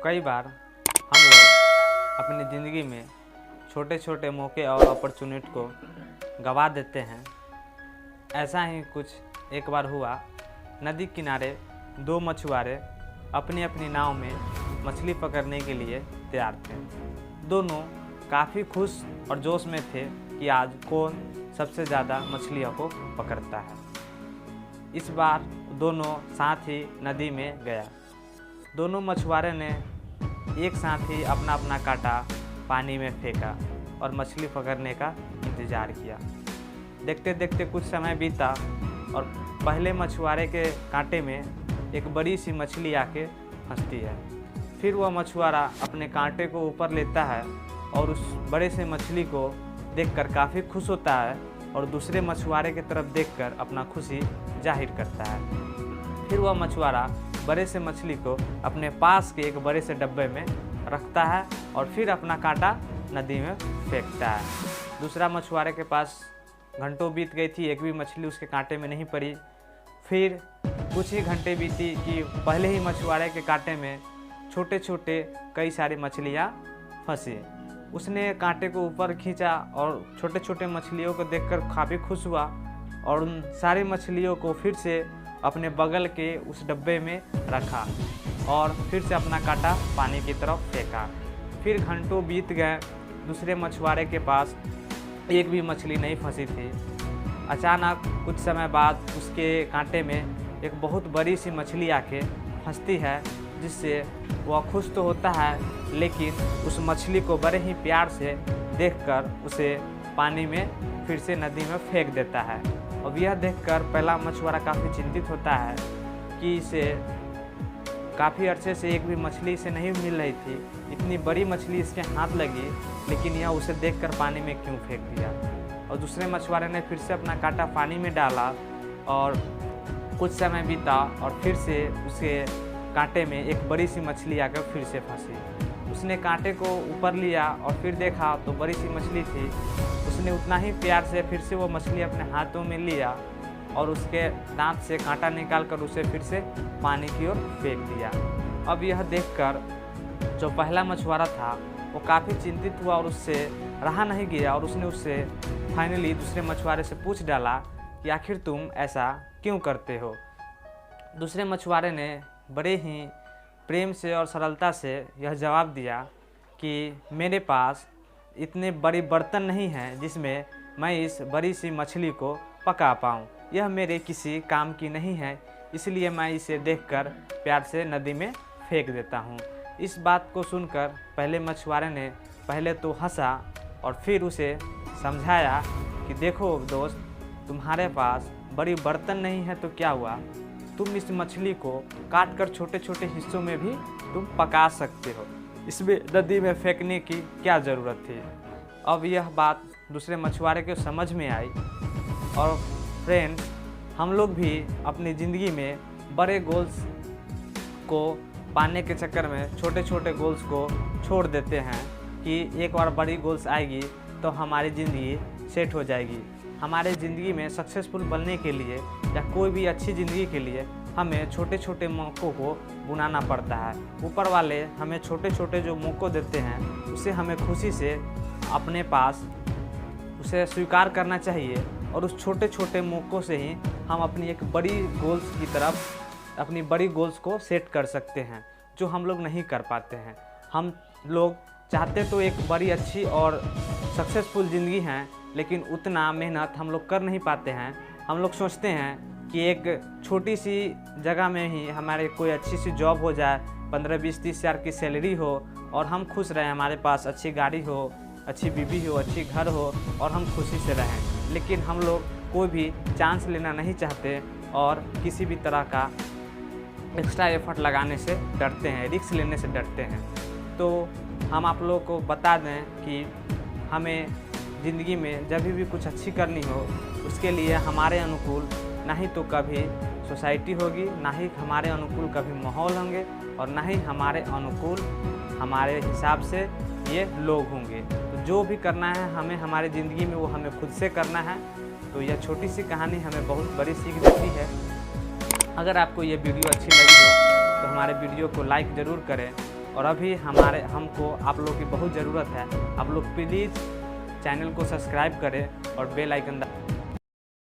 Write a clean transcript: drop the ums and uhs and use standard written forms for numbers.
कई बार हम लोग अपनी ज़िंदगी में छोटे छोटे मौके और अपॉर्चुनिटी को गंवा देते हैं। ऐसा ही कुछ एक बार हुआ। नदी किनारे दो मछुआरे अपनी अपनी नाव में मछली पकड़ने के लिए तैयार थे। दोनों काफ़ी खुश और जोश में थे कि आज कौन सबसे ज़्यादा मछलियों को पकड़ता है। इस बार दोनों साथ ही नदी में गया। दोनों मछुआरे ने एक साथ ही अपना अपना कांटा पानी में फेंका और मछली पकड़ने का इंतज़ार किया। देखते देखते कुछ समय बीता और पहले मछुआरे के कांटे में एक बड़ी सी मछली आके फंसती है। फिर वह मछुआरा अपने कांटे को ऊपर लेता है और उस बड़े से मछली को देखकर काफ़ी खुश होता है और दूसरे मछुआरे की तरफ देखकर अपना खुशी जाहिर करता है। फिर वह मछुआरा बड़े से मछली को अपने पास के एक बड़े से डब्बे में रखता है और फिर अपना कांटा नदी में फेंकता है। दूसरा मछुआरे के पास घंटों बीत गई थी, एक भी मछली उसके कांटे में नहीं पड़ी। फिर कुछ ही घंटे बीती कि पहले ही मछुआरे के कांटे में छोटे छोटे कई सारी मछलियाँ फंसी। उसने कांटे को ऊपर खींचा और छोटे छोटे मछलियों को देखकर काफ़ी खुश हुआ और उन सारी मछलियों को फिर से अपने बगल के उस डब्बे में रखा और फिर से अपना कांटा पानी की तरफ फेंका। फिर घंटों बीत गए, दूसरे मछुआरे के पास एक भी मछली नहीं फंसी थी। अचानक कुछ समय बाद उसके कांटे में एक बहुत बड़ी सी मछली आके फंसती है, जिससे वह खुश तो होता है लेकिन उस मछली को बड़े ही प्यार से देखकर उसे पानी में फिर से नदी में फेंक देता है। अब यह देखकर पहला मछुआरा काफ़ी चिंतित होता है कि इसे काफ़ी अरसे से एक भी मछली इसे नहीं मिल रही थी। इतनी बड़ी मछली इसके हाथ लगी लेकिन यह उसे देखकर पानी में क्यों फेंक दिया। और दूसरे मछुआरे ने फिर से अपना कांटा पानी में डाला और कुछ समय बीता और फिर से उसके कांटे में एक बड़ी सी मछली आकर फिर से फंसी। उसने कांटे को ऊपर लिया और फिर देखा तो बड़ी सी मछली थी। उसने उतना ही प्यार से फिर से वो मछली अपने हाथों में लिया और उसके दांत से कांटा निकालकर उसे फिर से पानी की ओर फेंक दिया। अब यह देखकर जो पहला मछुआरा था वो काफ़ी चिंतित हुआ और उससे रहा नहीं गया और उसने उससे फाइनली दूसरे मछुआरे से पूछ डाला कि आखिर तुम ऐसा क्यों करते हो। दूसरे मछुआरे ने बड़े ही प्रेम से और सरलता से यह जवाब दिया कि मेरे पास इतने बड़े बर्तन नहीं हैं जिसमें मैं इस बड़ी सी मछली को पका पाऊँ। यह मेरे किसी काम की नहीं है, इसलिए मैं इसे देखकर प्यार से नदी में फेंक देता हूँ। इस बात को सुनकर पहले मछुआरे ने पहले तो हंसा और फिर उसे समझाया कि देखो दोस्त, तुम्हारे पास बड़ी बर्तन नहीं है तो क्या हुआ, तुम इस मछली को काट कर छोटे छोटे हिस्सों में भी तुम पका सकते हो, इसमें नदी में फेंकने की क्या ज़रूरत थी। अब यह बात दूसरे मछुआरे को समझ में आई। और फ्रेंड्स, हम लोग भी अपनी ज़िंदगी में बड़े गोल्स को पाने के चक्कर में छोटे छोटे गोल्स को छोड़ देते हैं कि एक बार बड़ी गोल्स आएगी तो हमारी ज़िंदगी सेट हो जाएगी। हमारे ज़िंदगी में सक्सेसफुल बनने के लिए या कोई भी अच्छी ज़िंदगी के लिए हमें छोटे छोटे मौक़ों को बुनाना पड़ता है। ऊपर वाले हमें छोटे छोटे जो मौक़े देते हैं उसे हमें खुशी से अपने पास उसे स्वीकार करना चाहिए और उस छोटे छोटे मौक़ों से ही हम अपनी एक बड़ी गोल्स की तरफ अपनी बड़ी गोल्स को सेट कर सकते हैं, जो हम लोग नहीं कर पाते हैं। हम लोग चाहते तो एक बड़ी अच्छी और सक्सेसफुल ज़िंदगी हैं, लेकिन उतना मेहनत हम लोग कर नहीं पाते हैं। हम लोग सोचते हैं कि एक छोटी सी जगह में ही हमारे कोई अच्छी सी जॉब हो जाए, 15-20-30 हज़ार की सैलरी हो और हम खुश रहें, हमारे पास अच्छी गाड़ी हो, अच्छी बीवी हो, अच्छी घर हो और हम खुशी से रहें। लेकिन हम लोग कोई भी चांस लेना नहीं चाहते और किसी भी तरह का एक्स्ट्रा एफर्ट लगाने से डरते हैं, रिस्क लेने से डरते हैं। तो हम आप लोगों को बता दें कि हमें ज़िंदगी में जब भी कुछ अच्छी करनी हो उसके लिए हमारे अनुकूल ना ही तो कभी सोसाइटी होगी, ना ही हमारे अनुकूल कभी माहौल होंगे और ना ही हमारे अनुकूल हमारे हिसाब से ये लोग होंगे। तो जो भी करना है हमें हमारी ज़िंदगी में वो हमें खुद से करना है। तो यह छोटी सी कहानी हमें बहुत बड़ी सीख देती है। अगर आपको ये वीडियो अच्छी लगी हो तो हमारे वीडियो को लाइक ज़रूर करें और अभी हमको आप लोग की बहुत ज़रूरत है। आप लोग प्लीज़ चैनल को सब्सक्राइब करें और बेल आइकन